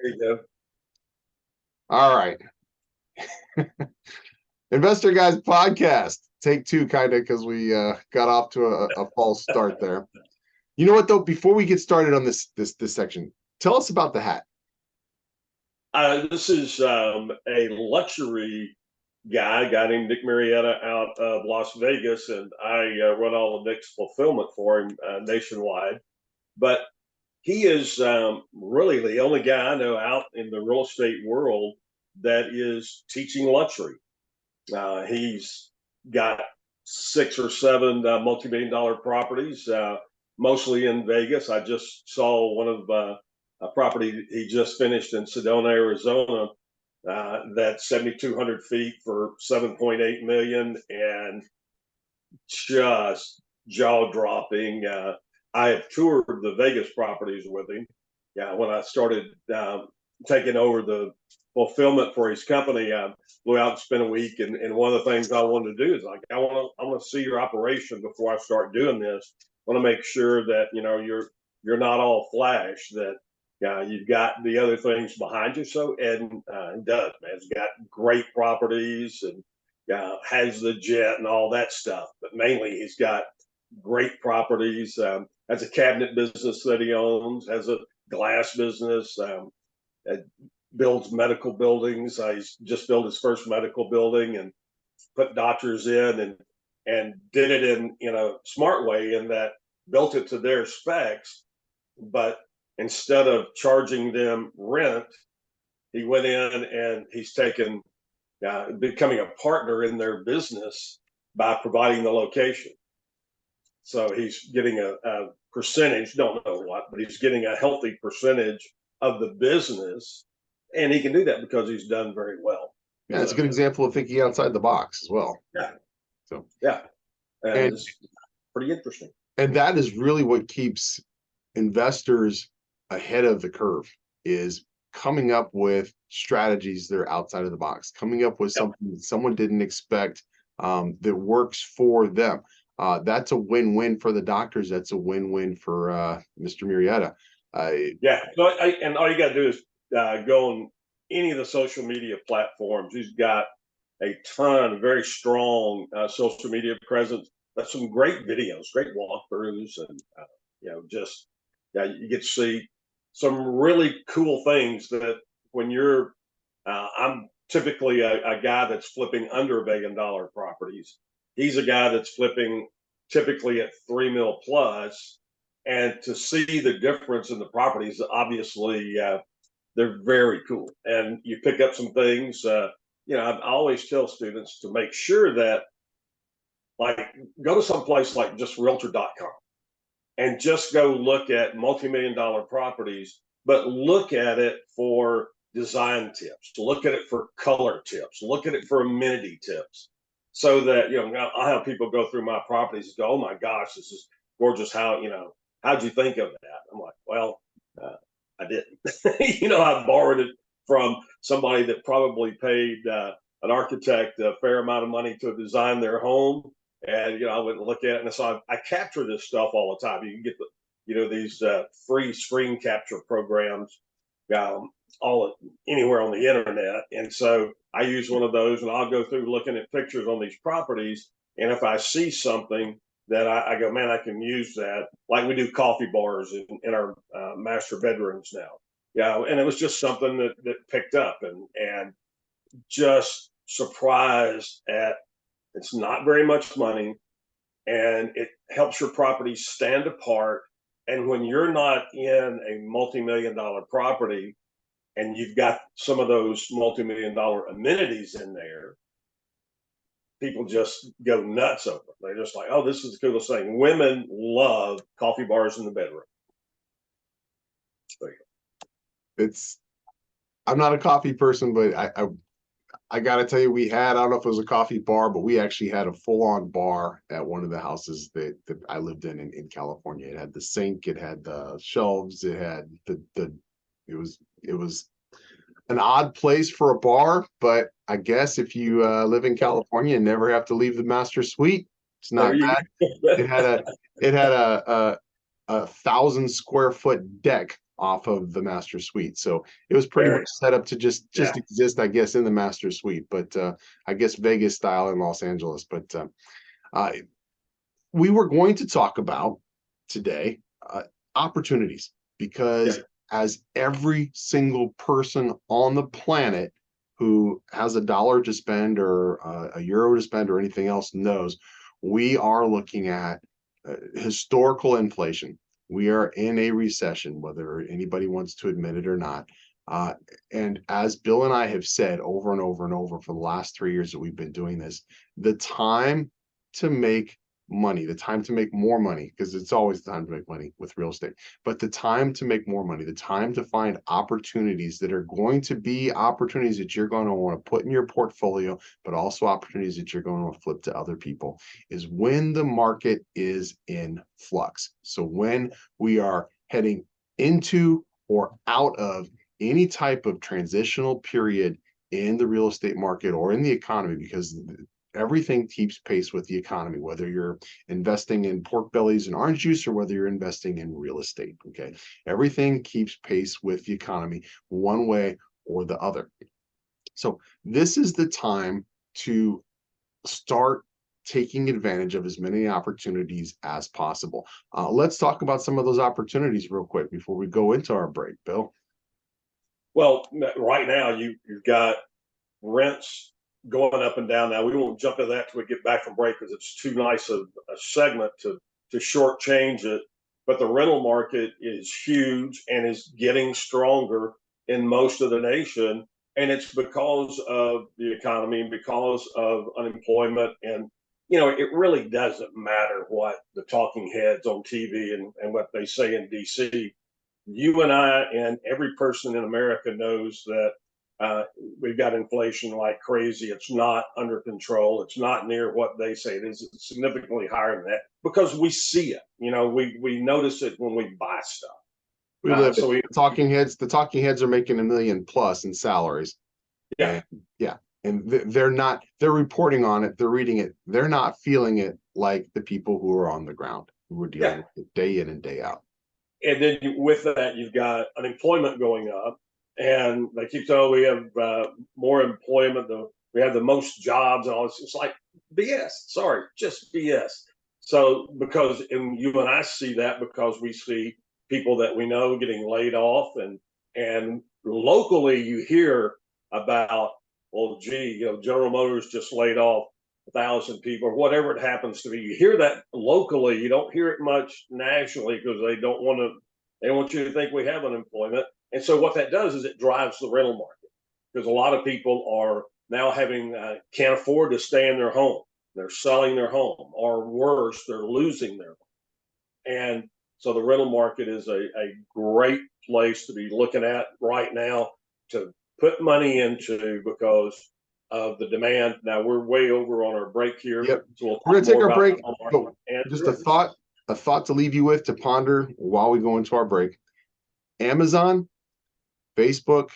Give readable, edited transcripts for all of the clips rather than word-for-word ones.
you go. All right. Investor Guys podcast, take two, kind of, because we got off to a false start there. You know what, though? Before we get started on this section, tell us about the hat. This is a luxury guy, a guy named Nick Marietta out of Las Vegas, and I run all of Nick's fulfillment for him nationwide. But he is really the only guy I know out in the real estate world that is teaching luxury. He's got 6 or 7 multi-million-dollar properties, mostly in Vegas. I just saw one of a property he just finished in Sedona, Arizona. That's 7,200 feet for 7.8 million, and just jaw-dropping. I have toured the Vegas properties with him. Yeah, when I started taking over the fulfillment for his company, I flew out and spent a week. And one of the things I wanted to do is I want to see your operation before I start doing this. I want to make sure that you're not all flash. That you've got the other things behind you. So Ed does, man. He's got great properties and has the jet and all that stuff. But mainly, he's got great properties. Has a cabinet business that he owns. Has a glass business. Builds medical buildings. He's just built his first medical building and put doctors in and did it in a smart way, in that built it to their specs, but instead of charging them rent, he went in and he's taken becoming a partner in their business by providing the location. So he's getting a percentage, don't know what, but he's getting a healthy percentage of the business. And he can do that because he's done very well. Yeah, it's a good example of thinking outside the box as well. Yeah. So yeah, and it's pretty interesting. And that is really what keeps investors ahead of the curve, is coming up with strategies that are outside of the box, coming up with something that someone didn't expect, that works for them. That's a win-win for the doctors. That's a win-win for Mr. Marietta. So and all you got to do is go on any of the social media platforms. He's got a ton of very strong social media presence. That's some great videos, great walkthroughs, and you get to see some really cool things that when you're I'm typically a guy that's flipping under $1 billion properties. He's a guy that's flipping typically at 3 mil plus, and to see the difference in the properties, obviously they're very cool. And you pick up some things. I always tell students to make sure that, like, go to some place like just realtor.com and just go look at multi-million-dollar properties, but look at it for design tips, look at it for color tips, look at it for amenity tips, so that I have people go through my properties and go, "Oh my gosh, this is gorgeous! How'd you think of that?" I'm like, "Well, I didn't. I borrowed it from somebody that probably paid an architect a fair amount of money to design their home." And I went and look at it, and so I capture this stuff all the time. You can get these free screen capture programs anywhere on the internet, and so I use one of those, and I'll go through looking at pictures on these properties, and if I see something that I go, man, I can use that. Like we do coffee bars in our master bedrooms now. And it was just something that picked up, and just surprised at. It's not very much money, and it helps your property stand apart. And when you're not in a multi-million-dollar property and you've got some of those multi-million-dollar amenities in there, people just go nuts over it. They're just like, "Oh, this is the coolest thing." Women love coffee bars in the bedroom. I'm not a coffee person, but I got to tell you, I don't know if it was a coffee bar, but we actually had a full-on bar at one of the houses that I lived in California. It had the sink, it had the shelves, it had it was an odd place for a bar, but I guess if you live in California and never have to leave the master suite, it's not bad. It had a 1,000 square foot deck off of the master suite. So it was pretty Very. much set up to just Yeah. exist, I guess, in the master suite, but I guess Vegas style in Los Angeles. But uh, we were going to talk about today opportunities, because Yeah. as every single person on the planet who has a dollar to spend or a euro to spend or anything else knows, we are looking at historical inflation. We are in a recession, whether anybody wants to admit it or not. Uh, and as Bill and I have said over and over and over for the last 3 years that we've been doing this, the time to make money, the time to make more money, because it's always the time to make money with real estate, but the time to make more money, the time to find opportunities that are going to be opportunities that you're going to want to put in your portfolio, but also opportunities that you're going to flip to other people, is when the market is in flux. So when we are heading into or out of any type of transitional period in the real estate market or in the economy, because everything keeps pace with the economy, whether you're investing in pork bellies and orange juice or whether you're investing in real estate. Okay. Everything keeps pace with the economy one way or the other. So this is the time to start taking advantage of as many opportunities as possible. Let's talk about some of those opportunities real quick before we go into our break, Bill. Well, right now you've got rents going up and down. Now we won't jump into that till we get back from break because it's too nice a segment to shortchange it. But the rental market is huge and is getting stronger in most of the nation, and it's because of the economy and because of unemployment. And it really doesn't matter what the talking heads on TV and what they say in DC. You and I and every person in America knows that we've got inflation like crazy. It's not under control. It's not near what they say it is. It's significantly higher than that because we see it. We notice it when we buy stuff. We live it. So we, The talking heads are making $1 million plus in salaries. yeah, And yeah. And they're reporting on it, they're reading it, they're not feeling it like the people who are on the ground, who are dealing yeah. with it day in and day out. And then with that, you've got unemployment going up, and they keep saying, "Oh, we have more employment. We have the most jobs," and all this. It's like BS. Sorry, just BS. So and you and I see that because we see people that we know getting laid off, and locally you hear about, well, gee, General Motors just laid off 1,000 people or whatever it happens to be. You hear that locally. You don't hear it much nationally because they want you to think we have unemployment. And so what that does is it drives the rental market because a lot of people are now can't afford to stay in their home. They're selling their home, or worse, they're losing their home. And so the rental market is a great place to be looking at right now to put money into because of the demand. Now we're way over on our break here. Yep. So we'll We're gonna take our break, but and just a thought to leave you with to ponder while we go into our break. Amazon, Facebook,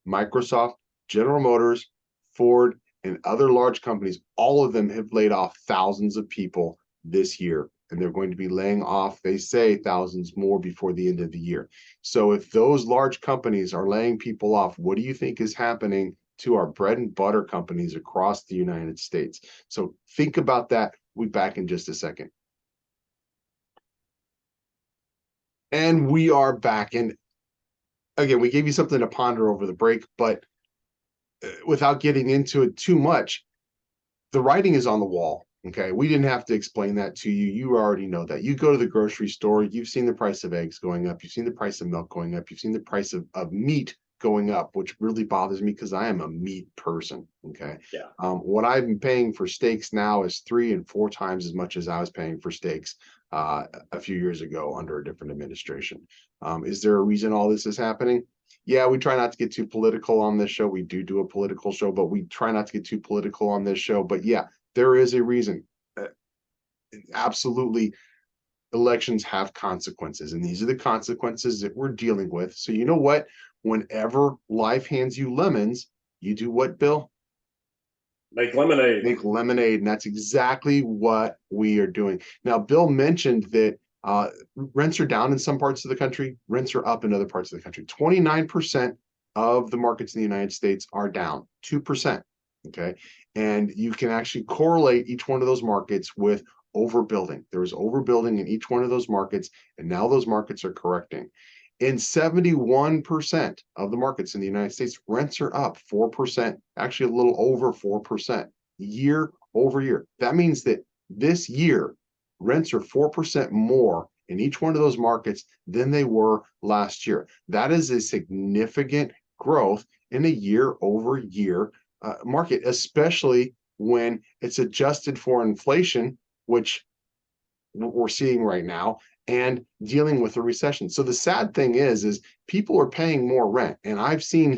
Microsoft, General Motors, Ford, and other large companies, all of them have laid off thousands of people this year. And they're going to be laying off, they say, thousands more before the end of the year. So if those large companies are laying people off, what do you think is happening to our bread and butter companies across the United States? So think about that. We'll be back in just a second. And we are back. And again, we gave you something to ponder over the break, but without getting into it too much, the writing is on the wall. Okay. We didn't have to explain that to you. You already know that. You go to the grocery store, you've seen the price of eggs going up, you've seen the price of milk going up, you've seen the price of meat going up, which really bothers me because I am a meat person. Okay. Yeah. What I'm paying for steaks now is 3 and 4 times as much as I was paying for steaks a few years ago under a different administration. Is there a reason all this is happening? Yeah, we try not to get too political on this show. We do a political show, but we try not to get too political on this show. But yeah, there is a reason. Absolutely, elections have consequences, and these are the consequences that we're dealing with. So you know what? Whenever life hands you lemons, you do what, Bill? Make lemonade. Make lemonade, and that's exactly what we are doing. Now, Bill mentioned that Rents are down in some parts of the country, rents are up in other parts of the country. 29% of the markets in the United States are down 2%. Okay. And you can actually correlate each one of those markets with overbuilding. There was overbuilding in each one of those markets, and now those markets are correcting. In 71% of the markets in the United States, rents are up 4%, actually a little over 4% year over year. That means that this year, rents are 4% more in each one of those markets than they were last year. That is a significant growth in a year over year market, especially when it's adjusted for inflation, which we're seeing right now, and dealing with a recession. So the sad thing is people are paying more rent. And I've seen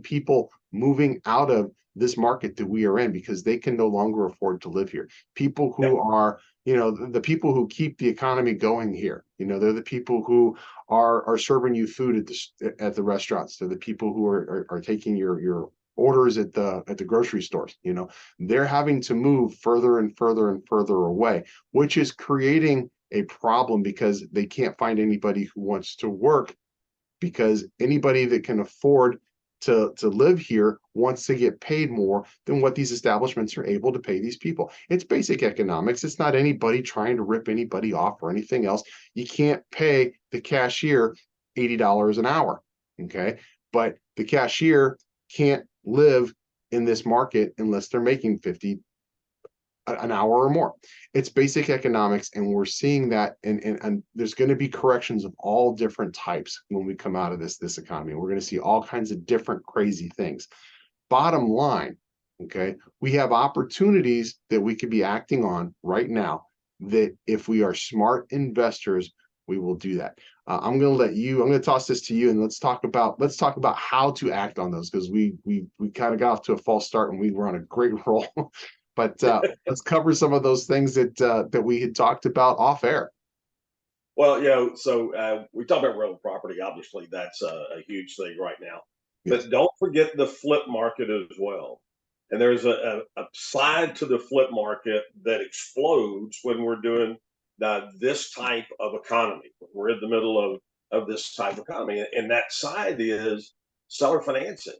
people moving out of this market that we are in because they can no longer afford to live here. People who are, the people who keep the economy going here, they're the people who are serving you food at the restaurants. They're the people who are taking your orders at the grocery stores. They're having to move further and further and further away, which is creating a problem because they can't find anybody who wants to work, because anybody that can afford to live here wants to get paid more than what these establishments are able to pay these people. It's basic economics. It's not anybody trying to rip anybody off or anything else. You can't pay the cashier $80 an hour, okay? But the cashier can't live in this market unless they're making 50 an hour or more. It's basic economics, and we're seeing that, and there's going to be corrections of all different types when we come out of this economy. We're going to see all kinds of different crazy things. Bottom line, okay, we have opportunities that we could be acting on right now that if we are smart investors, we will do that. I'm going to toss this to you, and let's talk about how to act on those, because we kind of got off to a false start and we were on a great roll. But let's cover some of those things that we had talked about off air. Well, so we talk about rental property. Obviously, that's a huge thing right now. Yes. But don't forget the flip market as well. And there's a side to the flip market that explodes when we're doing this type of economy. We're in the middle of this type of economy. And that side is seller financing.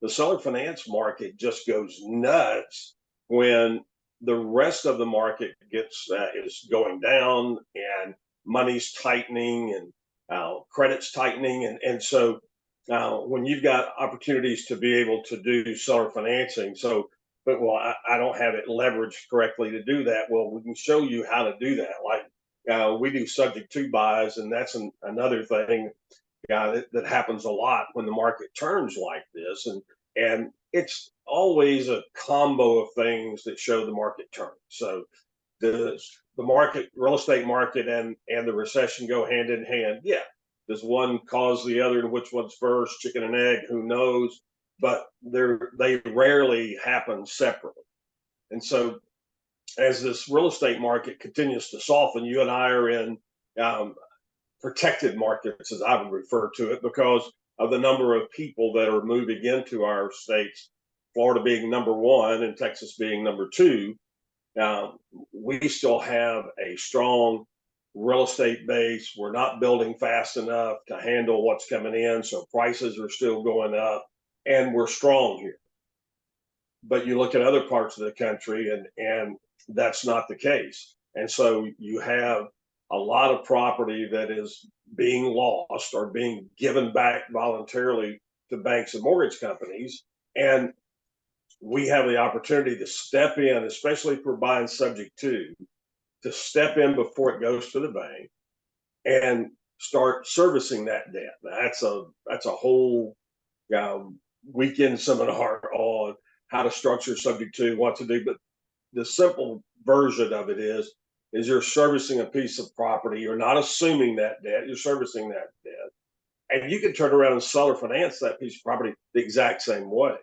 The seller finance market just goes nuts when the rest of the market is going down and money's tightening and credit's tightening. And so when you've got opportunities to be able to do seller financing, I don't have it leveraged correctly to do that. Well, we can show you how to do that. Like we do subject to buys, and that's another thing that happens a lot when the market turns like this. And it's always a combo of things that show the market turn. So the market, real estate market, and the recession go hand in hand. Yeah. Does one cause the other, and which one's first, chicken and egg? Who knows? But they rarely happen separately. And so as this real estate market continues to soften, you and I are in protected markets, as I would refer to it, because of the number of people that are moving into our states, Florida being number one and Texas being number two. We still have a strong real estate base. We're not building fast enough to handle what's coming in, so prices are still going up, and we're strong here. But you look at other parts of the country, and that's not the case. And so you have a lot of property that is being lost or being given back voluntarily to banks and mortgage companies. And we have the opportunity to step in, especially if we're buying subject to step in before it goes to the bank and start servicing that debt. Now, that's a whole weekend seminar on how to structure subject to, what to do. But the simple version of it is you're servicing a piece of property. You're not assuming that debt. You're servicing that debt. And you can turn around and seller finance that piece of property the exact same way.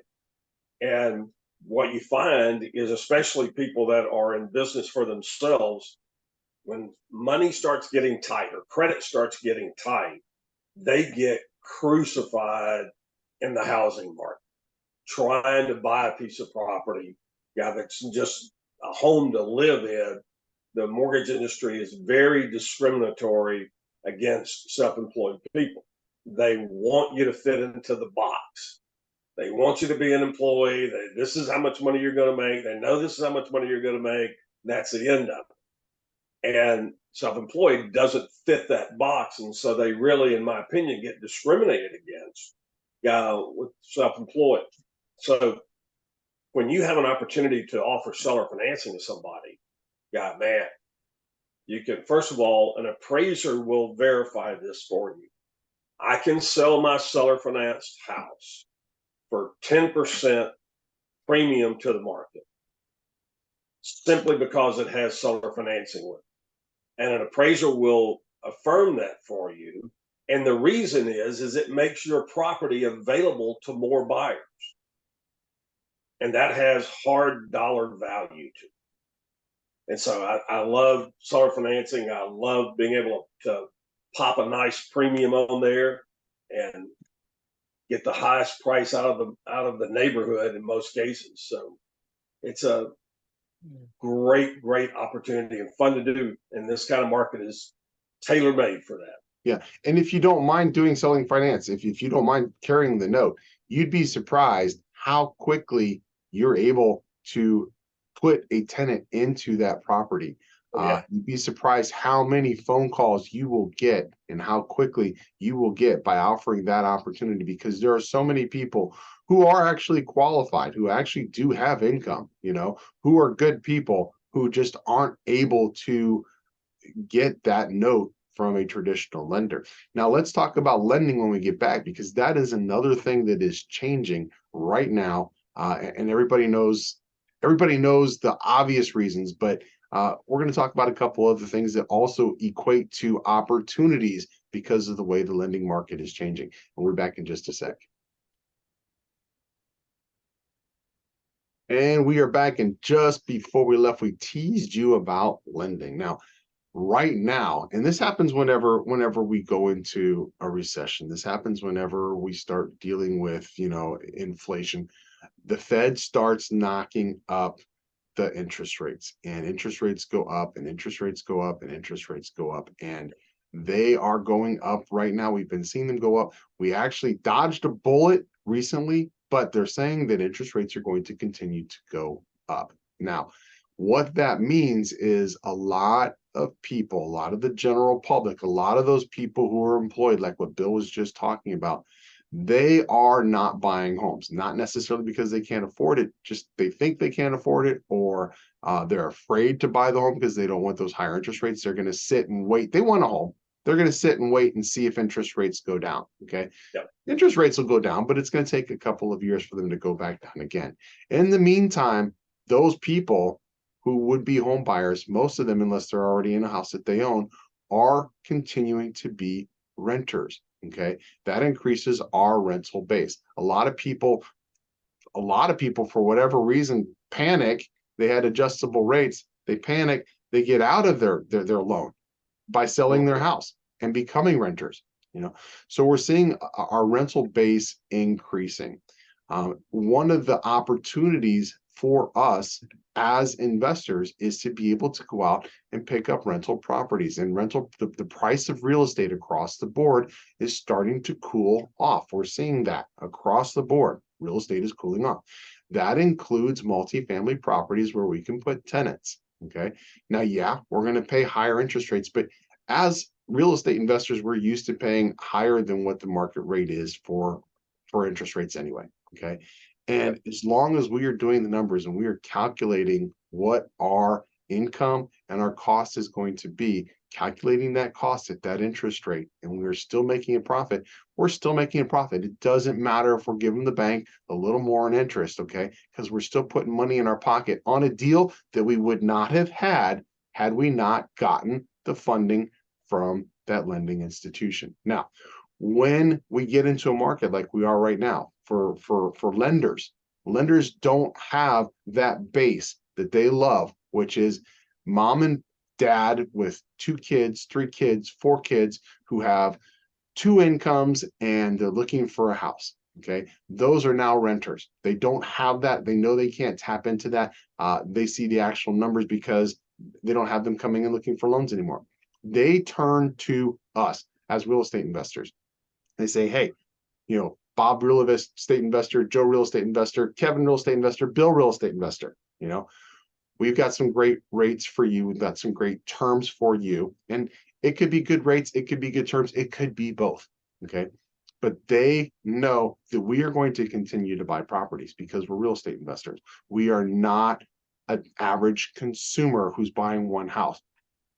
And what you find is, especially people that are in business for themselves, when money starts getting tight or credit starts getting tight, they get crucified in the housing market, trying to buy a piece of property, that's just a home to live in. the mortgage industry is very discriminatory against self-employed people. They want you to fit into the box. They want you to be an employee. This is how much money you're going to make. They know this is how much money you're going to make. That's the end of it. And self-employed doesn't fit that box. And so they really, in my opinion, get discriminated against with self-employed. So when you have an opportunity to offer seller financing to somebody, man, you can, first of all, an appraiser will verify this for you. I can sell my seller financed house for 10% premium to the market simply because it has seller financing with it. And an appraiser will affirm that for you. And the reason is it makes your property available to more buyers. And that has hard dollar value to it. And so I love seller financing. I love being able to pop a nice premium on there and get the highest price out of the neighborhood in most cases. So it's a great opportunity and fun to do. And this kind of market is tailor made for that. Yeah. And if you don't mind selling finance, if you don't mind carrying the note, you'd be surprised how quickly you're able to put a tenant into that property. You'd be surprised how many phone calls you will get and how quickly you will get by offering that opportunity, because there are so many people who are actually qualified, who actually do have income, who are good people who just aren't able to get that note from a traditional lender. Now let's talk about lending when we get back, because that is another thing that is changing right now. And everybody knows the obvious reasons, but we're going to talk about a couple other things that also equate to opportunities because of the way the lending market is changing. And we're back in just a sec. And we are back, and just before we left, we teased you about lending. Now, right now, and this happens whenever we go into a recession. This happens whenever we start dealing with, inflation. The Fed starts knocking up the interest rates, and interest rates go up, and interest rates go up, and interest rates go up, and they are going up right now. We've been seeing them go up. We actually dodged a bullet recently, but they're saying that interest rates are going to continue to go up. Now, what that means is a lot of people, a lot of the general public, a lot of those people who are employed, like what Bill was just talking about, they are not buying homes, not necessarily because they can't afford it, just they think they can't afford it, or they're afraid to buy the home because they don't want those higher interest rates. They're going to sit and wait. They want a home. They're going to sit and wait and see if interest rates go down. Okay. Yep. Interest rates will go down, but it's going to take a couple of years for them to go back down again. In the meantime, those people who would be home buyers, most of them, unless they're already in a house that they own, are continuing to be renters. Okay, that increases our rental base. A lot of people, for whatever reason, panic. They had adjustable rates. They panic. They get out of their loan by selling their house and becoming renters. So we're seeing our rental base increasing. One of the opportunities for us as investors is to be able to go out and pick up rental properties, and the price of real estate across the board is starting to cool off. We're seeing that across the board. Real estate is cooling off. That includes multifamily properties where we can put tenants. Okay. Now, we're going to pay higher interest rates, but as real estate investors, we're used to paying higher than what the market rate is for interest rates anyway. Okay. And as long as we are doing the numbers and we are calculating what our income and our cost is going to be, calculating that cost at that interest rate, and we're still making a profit, we're still making a profit. It doesn't matter if we're giving the bank a little more in interest, okay? Because we're still putting money in our pocket on a deal that we would not have had we not gotten the funding from that lending institution. Now, when we get into a market like we are right now, for lenders don't have that base that they love, which is mom and dad with 2 kids, 3 kids, 4 kids who have 2 incomes and they're looking for a house. Okay, those are now renters. They don't have that. They know they can't tap into that. They see the actual numbers because They don't have them coming and looking for loans anymore. They turn to us as real estate investors. They say, hey, Bob real estate investor, Joe real estate investor, Kevin real estate investor, Bill real estate investor, we've got some great rates for you. We've got some great terms for you. And it could be good rates. It could be good terms. It could be both. Okay. But they know that we are going to continue to buy properties because we're real estate investors. We are not an average consumer who's buying one house.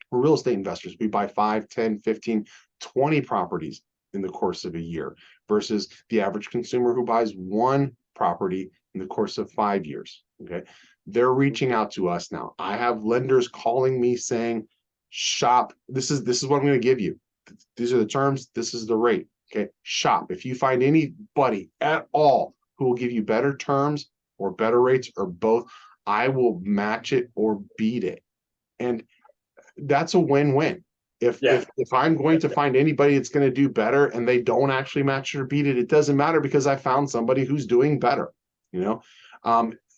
We're real estate investors. We buy 5, 10, 15, 20 properties in the course of a year versus the average consumer who buys one property in the course of 5 years. Okay. They're reaching out to us now. I have lenders calling me saying, shop, this is what I'm going to give you. These are the terms. This is the rate. Okay. Shop. If you find anybody at all who will give you better terms or better rates or both, I will match it or beat it. And that's a win-win. If I'm going to find anybody that's going to do better and they don't actually match it or beat it, it doesn't matter because I found somebody who's doing better.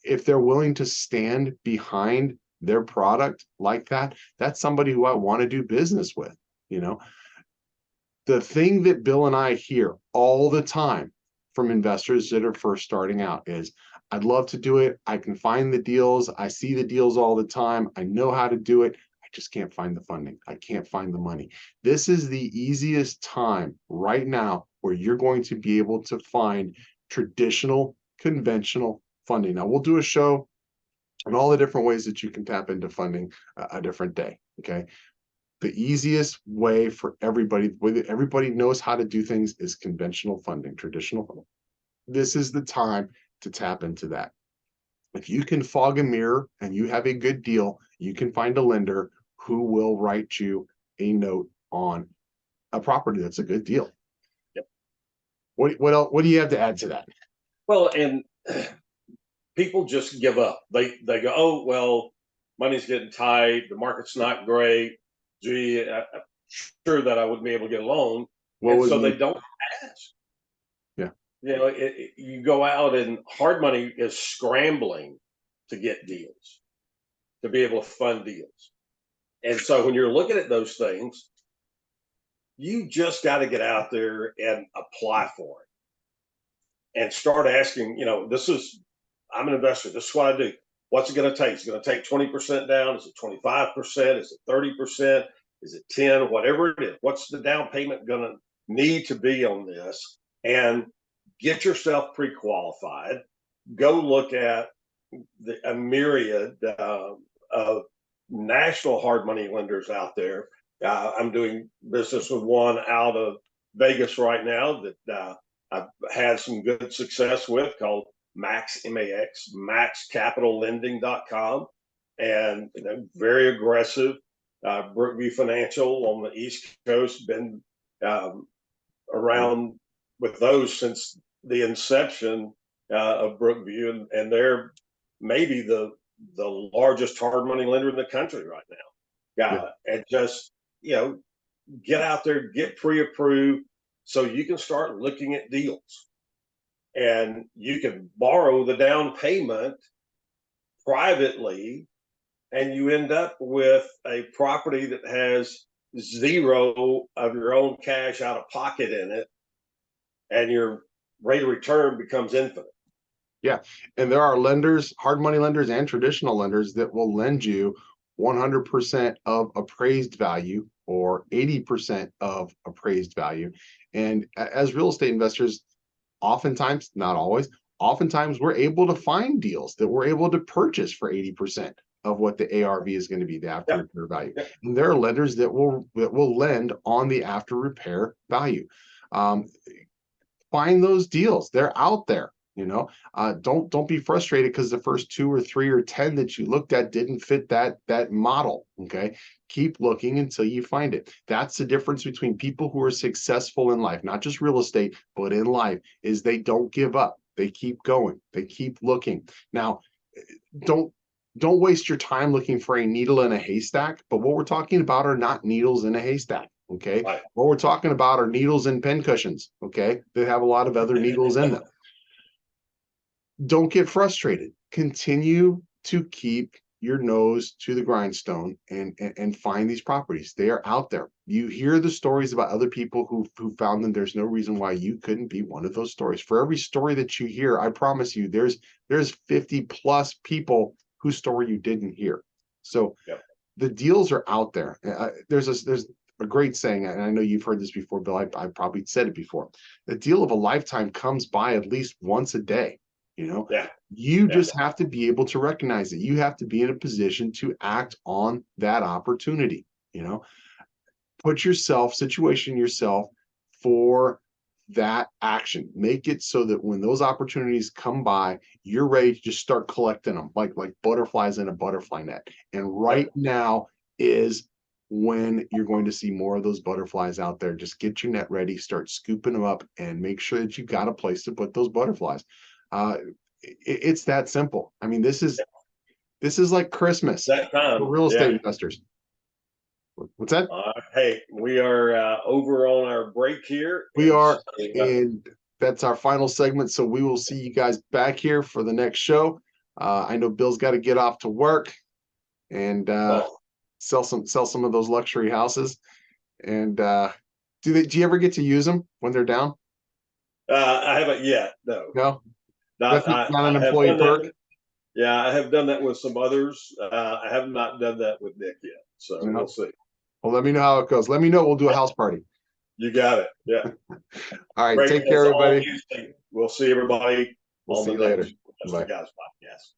If they're willing to stand behind their product like that, that's somebody who I want to do business with. The thing that Bill and I hear all the time from investors that are first starting out is, I'd love to do it. I can find the deals. I see the deals all the time. I know how to do it. I just can't find the funding. I can't find the money. This is the easiest time right now where you're going to be able to find traditional, conventional funding. Now, we'll do a show on all the different ways that you can tap into funding a different day, okay? The easiest way for everybody, whether everybody knows how to do things, is conventional funding, traditional funding. This is the time to tap into that. If you can fog a mirror and you have a good deal, you can find a lender who will write you a note on a property that's a good deal. Yep. What else? What do you have to add to that? Well, and people just give up. They go, oh, well, money's getting tight. The market's not great. Gee, I'm sure that I wouldn't be able to get a loan. So they don't ask. Yeah. You go out and hard money is scrambling to get deals, to be able to fund deals. And so when you're looking at those things, you just got to get out there and apply for it and start asking, I'm an investor. This is what I do. What's it going to take? Is it going to take 20% down? Is it 25%? Is it 30%? Is it 10? Whatever it is. What's the down payment going to need to be on this? And get yourself pre-qualified. Go look at a myriad of national hard money lenders out there. I'm doing business with one out of Vegas right now that I've had some good success with, called Max, M-A-X, maxcapitallending.com. And very aggressive. Brookview Financial on the East Coast, been around with those since the inception of Brookview, and they're maybe the largest hard money lender in the country right now. And just, get out there, get pre-approved so you can start looking at deals. And you can borrow the down payment privately, and you end up with a property that has zero of your own cash out of pocket in it, and your rate of return becomes infinite. Yeah. And there are lenders, hard money lenders and traditional lenders, that will lend you 100% of appraised value or 80% of appraised value. And as real estate investors, oftentimes, not always, oftentimes we're able to find deals that we're able to purchase for 80% of what the ARV is going to be, the after repair value. And there are lenders that will lend on the after repair value. Find those deals. They're out there. Don't be frustrated because the first 2 or 3 or 10 that you looked at didn't fit that model. Okay. Keep looking until you find it. That's the difference between people who are successful in life, not just real estate, but in life, is they don't give up. They keep going. They keep looking. Now, don't waste your time looking for a needle in a haystack, but what we're talking about are not needles in a haystack. Okay. Right. What we're talking about are needles in pen cushions. Okay. They have a lot of other needles in them. Don't get frustrated. Continue to keep your nose to the grindstone and find these properties. They are out there. You hear the stories about other people who found them. There's no reason why you couldn't be one of those stories. For every story that you hear, I promise you, there's 50 plus people whose story you didn't hear. So Yep. the deals are out there. There's a great saying, and I know you've heard this before, Bill. I probably said it before. The deal of a lifetime comes by at least once a day. Yeah. You Yeah. just have to be able to recognize it. You have to be in a position to act on that opportunity. Put situation yourself for that action. Make it so that when those opportunities come by, you're ready to just start collecting them like butterflies in a butterfly net. And right now is when you're going to see more of those butterflies out there. Just get your net ready, start scooping them up, and make sure that you got a place to put those butterflies. It's that simple. I mean, this is like Christmas That time. for real estate Yeah. investors. What's that? Hey, we are over on our break here. We are, So, and that's our final segment. So we will see you guys back here for the next show. I know Bill's got to get off to work and sell some of those luxury houses. And do you ever get to use them when they're down? I haven't yet. No, No, not, that's not an I have employee done perk. that. Yeah, I have done that with some others. I have not done that with Nick yet. So No. we'll see. Well, let me know how it goes. Let me know. We'll do a house party. You got it. Yeah. All right. Great. Take care, everybody. We'll see everybody We'll on see the you later. next Bye. Guys podcast.